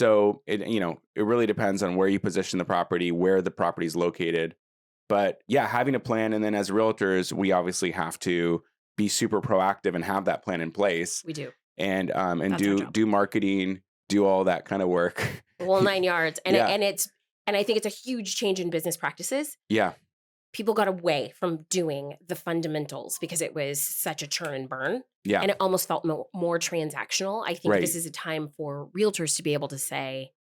So it really depends on where you position the property, where the property is located. But yeah, having a plan, and then as realtors, we obviously have to be super proactive and have that plan in place. We do. And That's our job. do marketing, do all that kind of work. The whole 9 yards. And Yeah. and I think it's a huge change in business practices. Yeah. People got away from doing the fundamentals because it was such a churn and burn. Yeah. And it almost felt more transactional. I think Right. this is a time for realtors to be able to say,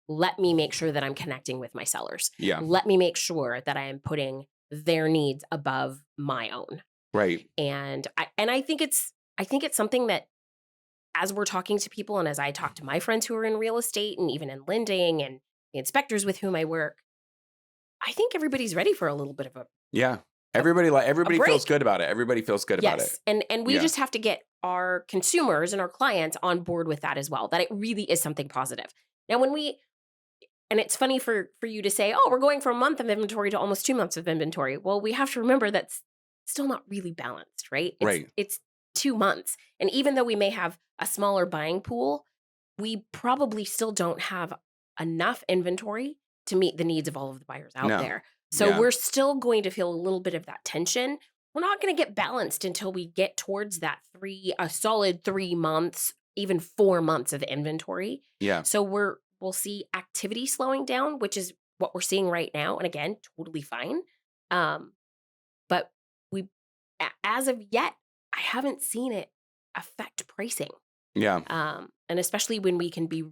let me make sure that I'm connecting with my sellers. Yeah. Let me make sure that I am putting their needs above my own. Right. And I think it's something that, as we're talking to people and as I talk to my friends who are in real estate and even in lending and the inspectors with whom I work, I think everybody's ready for a little bit of a Yeah. Everybody break. feels good about it. Everybody feels good about it. Yes. And we Yeah. just have to get our consumers and our clients on board with that as well, that it really is something positive. Now, and it's funny for you to say, oh, we're going from a month of inventory to almost 2 months of inventory. Well, we have to remember that's still not really balanced, right? Right. It's 2 months. And even though we may have a smaller buying pool, we probably still don't have enough inventory to meet the needs of all of the buyers out No. there. So Yeah. we're still going to feel a little bit of that tension. We're not going to get balanced until we get towards that a solid 3 months, even 4 months of inventory. Yeah. So we'll see activity slowing down, which is what we're seeing right now. And again, totally fine. But as of yet, I haven't seen it affect pricing. Yeah. And especially when we can be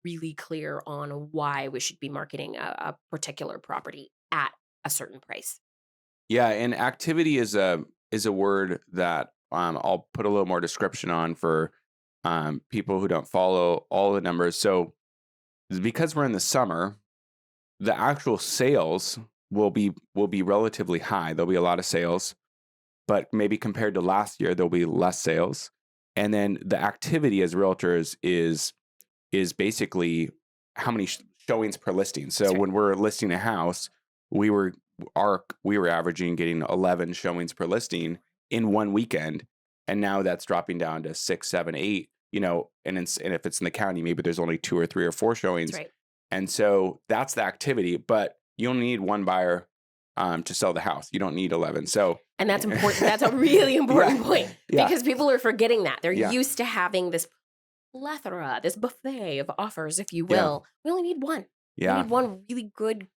really clear on why we should be marketing a particular property at a certain price. Yeah. And activity is a word that I'll put a little more description on for people who don't follow all the numbers. So because we're in the summer, the actual sales will be relatively high. There'll be a lot of sales, but maybe compared to last year, there'll be less sales. And then the activity as realtors is basically how many showings per listing. So when we're listing a house, we were averaging getting 11 showings per listing in one weekend, and now that's dropping down to 6, 7, 8. And if it's in the county, maybe there's only 2 or 3 or 4 showings. That's right. And so that's the activity, but you only need one buyer to sell the house. You don't need 11. So, and that's important. That's a really important point Yeah. because people are forgetting that. They're Yeah. used to having this plethora, this buffet of offers, if you will. Yeah. We only need one. Yeah. We need one really good,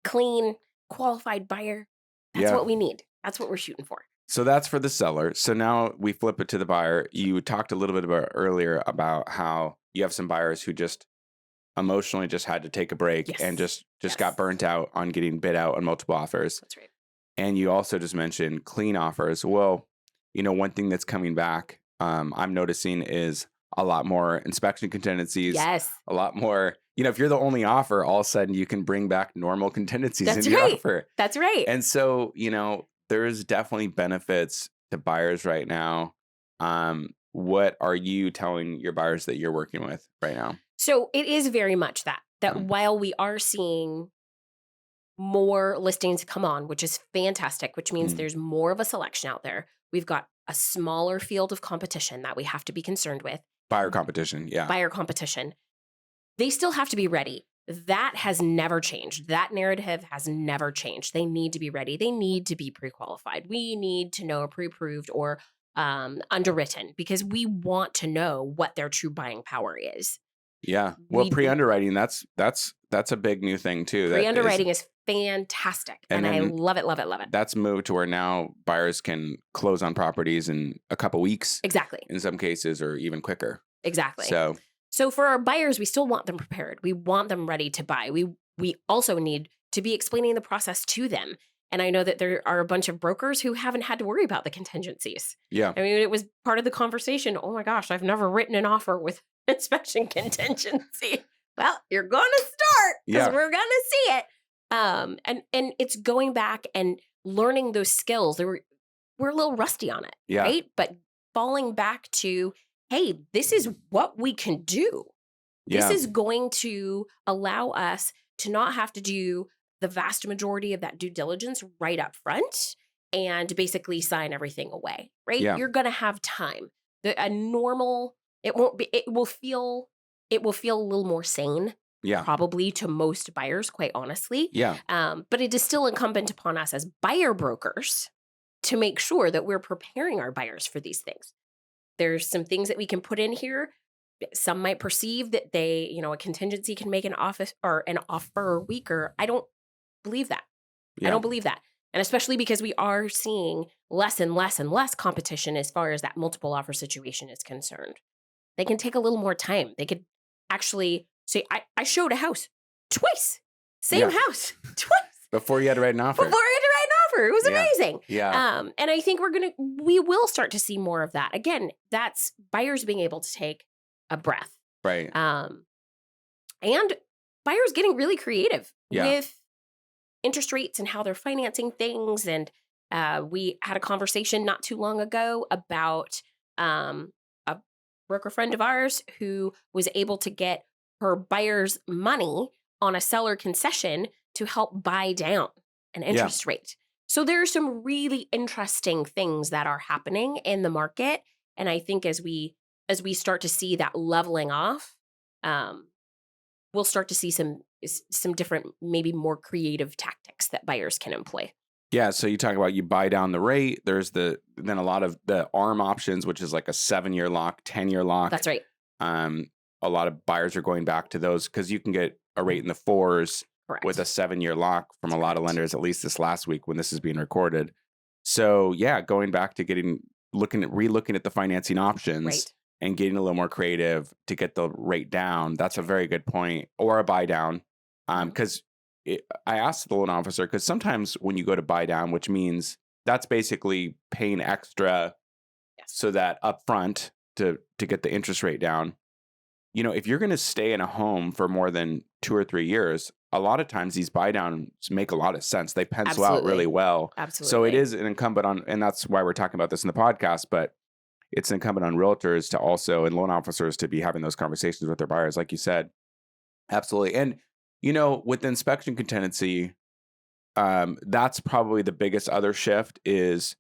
clean, qualified buyer. That's Yeah. what we need. That's what we're shooting for. So that's for the seller. So now we flip it to the buyer. You talked a little bit about earlier about how you have some buyers who just emotionally just had to take a break Yes. and just Yes. got burnt out on getting bid out on multiple offers. That's right. And you also just mentioned clean offers. Well, one thing that's coming back, I'm noticing is a lot more inspection contingencies. Yes. A lot more, if you're the only offer, all of a sudden you can bring back normal contingencies That's in your right. offer. That's right. And so, there's definitely benefits to buyers right now. What are you telling your buyers that you're working with right now? So it is very much that while we are seeing more listings come on, which is fantastic, which means there's more of a selection out there. We've got a smaller field of competition that we have to be concerned with. Buyer competition, yeah. Buyer competition. They still have to be ready. That has never changed. That narrative has never changed. They need to be ready. They need to be pre-qualified. We need to know pre-approved or underwritten because we want to know what their true buying power is. Yeah. Well, pre-underwriting, that's a big new thing too. Pre-underwriting is fantastic. And I love it, love it, love it. That's moved to where now buyers can close on properties in a couple weeks. Exactly. In some cases, or even quicker. Exactly. So for our buyers, we still want them prepared. We want them ready to buy. We also need to be explaining the process to them. And I know that there are a bunch of brokers who haven't had to worry about the contingencies. Yeah. I mean, it was part of the conversation. Oh my gosh, I've never written an offer with inspection contingency. Well, you're going to start because we're going to see it. And it's going back and learning those skills. We're a little rusty on it, right? But falling back to, hey, this is what we can do. This is going to allow us to not have to do the vast majority of that due diligence right up front and basically sign everything away, right? Yeah. You're going to have time. It will feel it will feel a little more sane. Yeah. Probably to most buyers, quite honestly. Yeah. But it is still incumbent upon us as buyer brokers to make sure that we're preparing our buyers for these things. There's some things that we can put in here. Some might perceive that a contingency can make an offer weaker. I don't believe that. Yeah. I don't believe that. And especially because we are seeing less and less and less competition as far as that multiple offer situation is concerned. They can take a little more time. They could actually say, I showed a house twice. Same house twice. Before you had to write an offer. It was amazing. Yeah. And I think we will start to see more of that. Again, that's buyers being able to take a breath. Right. And buyers getting really creative Yeah. with interest rates and how they're financing things. And we had a conversation not too long ago about a broker friend of ours who was able to get her buyer's money on a seller concession to help buy down an interest rate. So there are some really interesting things that are happening in the market. And I think as we start to see that leveling off, we'll start to see some different, maybe more creative tactics that buyers can employ. Yeah. So you talk about you buy down the rate. There's then a lot of the ARM options, which is like a 7-year lock, 10-year lock. That's right. A lot of buyers are going back to those because you can get a rate in the 4s. Correct. With a 7-year lock from a lot of lenders, at least this last week when this is being recorded. So yeah, going back to relooking at the financing options and getting a little more creative to get the rate down. That's a very good point. Or a buy down. Because I asked the loan officer, because sometimes when you go to buy down, which means that's basically paying extra so that upfront to get the interest rate down. If you're going to stay in a home for more than 2 or 3 years, a lot of times these buy downs make a lot of sense. They pencil out really well. Absolutely. So it is an incumbent on, and that's why we're talking about this in the podcast, but it's incumbent on realtors to also, and loan officers to be having those conversations with their buyers, like you said. Absolutely. And, with the inspection contingency, that's probably the biggest other shift is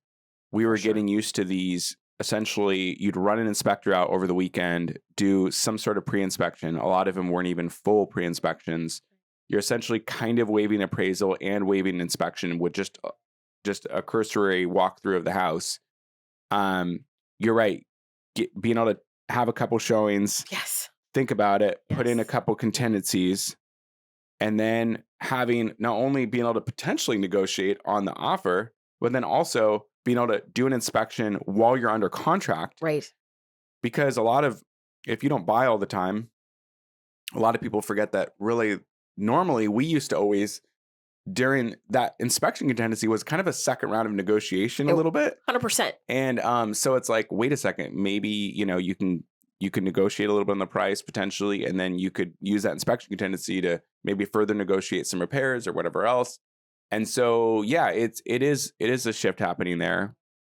we were getting used to these. Essentially, you'd run an inspector out over the weekend, do some sort of pre-inspection. A lot of them weren't even full pre-inspections. You're essentially kind of waiving appraisal and waiving inspection with just a cursory walkthrough of the house. You're right. Being able to have a couple showings. Yes. Think about it. Put in a couple contingencies. And then having not only being able to potentially negotiate on the offer, but then also being able to do an inspection while you're under contract. Right. Because if you don't buy all the time, a lot of people forget that really normally we used to always, during that inspection contingency was kind of a second round of negotiation a little bit. 100%. And so it's like, wait a second, maybe, you can negotiate a little bit on the price potentially, and then you could use that inspection contingency to maybe further negotiate some repairs or whatever else. And so, yeah, it is a shift happening there.